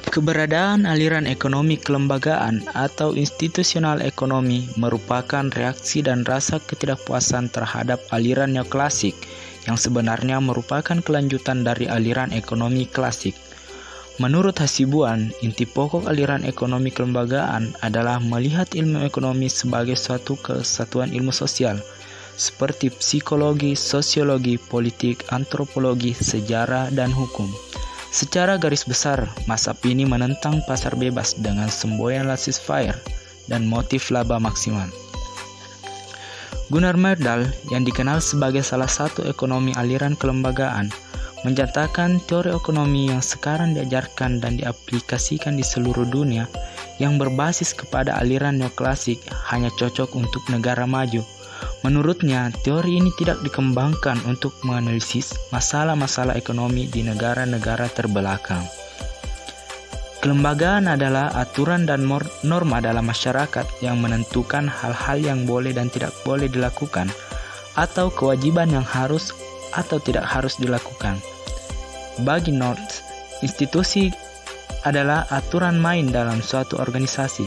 Keberadaan aliran ekonomi kelembagaan atau institusional ekonomi merupakan reaksi dan rasa ketidakpuasan terhadap aliran neoklasik yang sebenarnya merupakan kelanjutan dari aliran ekonomi klasik. Menurut Hasibuan, inti pokok aliran ekonomi kelembagaan adalah melihat ilmu ekonomi sebagai suatu kesatuan ilmu sosial, seperti psikologi, sosiologi, politik, antropologi, sejarah, dan hukum. Secara garis besar, mazhab ini menentang pasar bebas dengan semboyan laissez-faire dan motif laba maksimal. Gunnar Myrdal, yang dikenal sebagai salah satu ekonomi aliran kelembagaan, menyatakan teori ekonomi yang sekarang diajarkan dan diaplikasikan di seluruh dunia yang berbasis kepada aliran neoklasik hanya cocok untuk negara maju. Menurutnya, teori ini tidak dikembangkan untuk menganalisis masalah-masalah ekonomi di negara-negara terbelakang. Kelembagaan adalah aturan dan norma dalam masyarakat yang menentukan hal-hal yang boleh dan tidak boleh dilakukan, atau kewajiban yang harus atau tidak harus dilakukan. Bagi North, institusi adalah aturan main dalam suatu organisasi.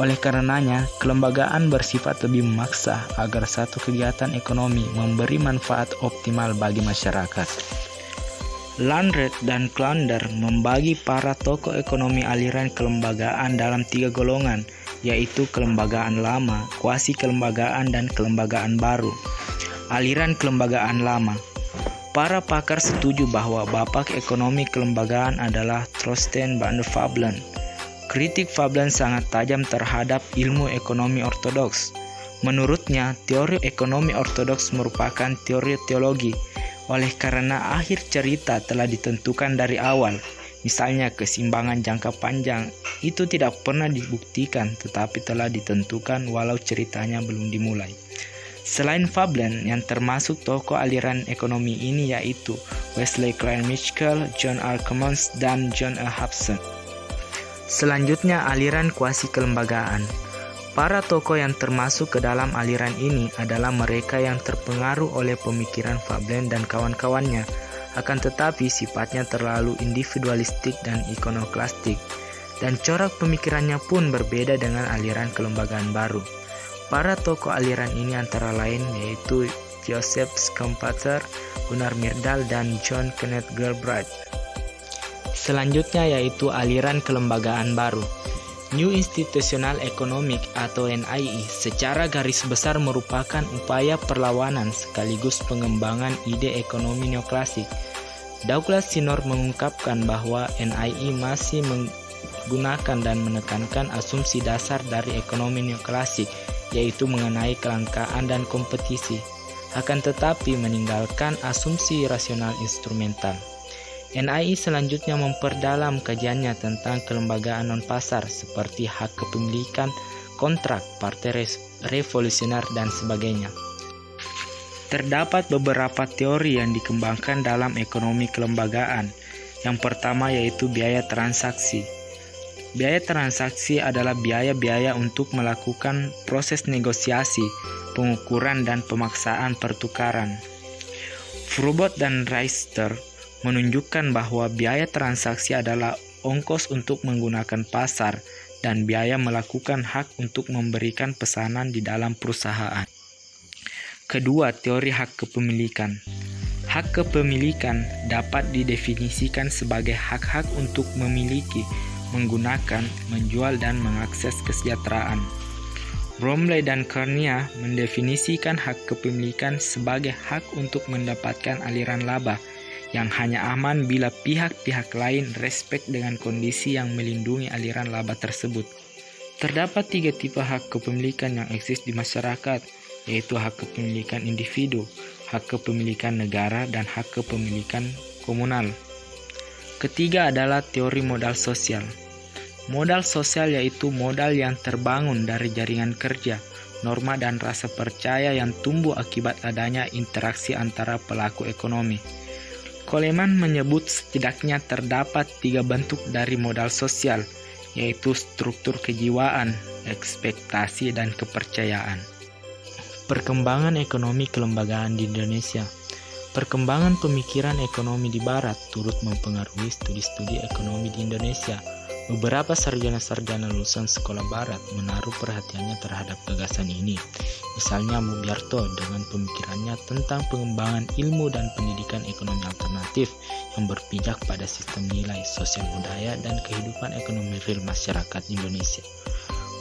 Oleh karenanya, kelembagaan bersifat lebih memaksa agar satu kegiatan ekonomi memberi manfaat optimal bagi masyarakat. Landreth dan Clandler membagi para tokoh ekonomi aliran kelembagaan dalam 3 golongan, yaitu kelembagaan lama, kuasi kelembagaan, dan kelembagaan baru. Aliran kelembagaan lama. Para pakar setuju bahwa bapak ekonomi kelembagaan adalah Thorstein van der Vablen. Kritik Vablen sangat tajam terhadap ilmu ekonomi ortodoks. Menurutnya, teori ekonomi ortodoks merupakan teori teologi, oleh karena akhir cerita telah ditentukan dari awal. Misalnya, keseimbangan jangka panjang itu tidak pernah dibuktikan, tetapi telah ditentukan walau ceritanya belum dimulai. Selain Vablen, yang termasuk tokoh aliran ekonomi ini yaitu Wesley Clyde Mitchell, John R. Commons, dan John A. Hobson. Selanjutnya, aliran kuasi kelembagaan. Para tokoh yang termasuk ke dalam aliran ini adalah mereka yang terpengaruh oleh pemikiran Vablen dan kawan-kawannya, akan tetapi sifatnya terlalu individualistik dan ikonoklastik, dan corak pemikirannya pun berbeda dengan aliran kelembagaan baru. Para tokoh aliran ini antara lain yaitu Joseph Schumpeter, Gunnar Myrdal, dan John Kenneth Galbraith. Selanjutnya yaitu aliran kelembagaan baru. New Institutional Economic atau NIE secara garis besar merupakan upaya perlawanan sekaligus pengembangan ide ekonomi neoklasik. Douglas Sinor mengungkapkan bahwa NIE masih menggunakan dan menekankan asumsi dasar dari ekonomi neoklasik, yaitu mengenai kelangkaan dan kompetisi, akan tetapi meninggalkan asumsi rasional instrumental. NIE selanjutnya memperdalam kajiannya tentang kelembagaan non-pasar seperti hak kepemilikan, kontrak, partai revolusioner, dan sebagainya. Terdapat beberapa teori yang dikembangkan dalam ekonomi kelembagaan. Yang pertama yaitu biaya transaksi. Biaya transaksi adalah biaya-biaya untuk melakukan proses negosiasi, pengukuran, dan pemaksaan pertukaran. Froboth dan Reister menunjukkan bahwa biaya transaksi adalah ongkos untuk menggunakan pasar dan biaya melakukan hak untuk memberikan pesanan di dalam perusahaan. Kedua, teori hak kepemilikan. Hak kepemilikan dapat didefinisikan sebagai hak-hak untuk memiliki, menggunakan, menjual, dan mengakses kesejahteraan. Bromley dan Carnia mendefinisikan hak kepemilikan sebagai hak untuk mendapatkan aliran laba yang hanya aman bila pihak-pihak lain respek dengan kondisi yang melindungi aliran laba tersebut. Terdapat 3 tipe hak kepemilikan yang eksis di masyarakat, yaitu hak kepemilikan individu, hak kepemilikan negara, dan hak kepemilikan komunal. Ketiga adalah teori modal sosial. Modal sosial yaitu modal yang terbangun dari jaringan kerja, norma, dan rasa percaya yang tumbuh akibat adanya interaksi antara pelaku ekonomi. Coleman menyebut setidaknya terdapat 3 bentuk dari modal sosial, yaitu struktur kejiwaan, ekspektasi, dan kepercayaan. Perkembangan ekonomi kelembagaan di Indonesia. Perkembangan pemikiran ekonomi di Barat turut mempengaruhi studi-studi ekonomi di Indonesia. Beberapa sarjana-sarjana lulusan sekolah barat menaruh perhatiannya terhadap gagasan ini. Misalnya Mubyarto dengan pemikirannya tentang pengembangan ilmu dan pendidikan ekonomi alternatif yang berpijak pada sistem nilai sosial budaya dan kehidupan ekonomi real masyarakat Indonesia.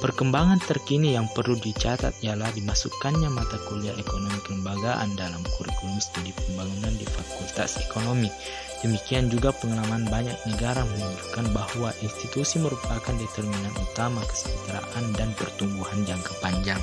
Perkembangan terkini yang perlu dicatat ialah dimasukkannya mata kuliah ekonomi kelembagaan dalam kurikulum studi pembangunan di Fakultas Ekonomi. Demikian juga pengalaman banyak negara menunjukkan bahwa institusi merupakan determinan utama kesejahteraan dan pertumbuhan jangka panjang.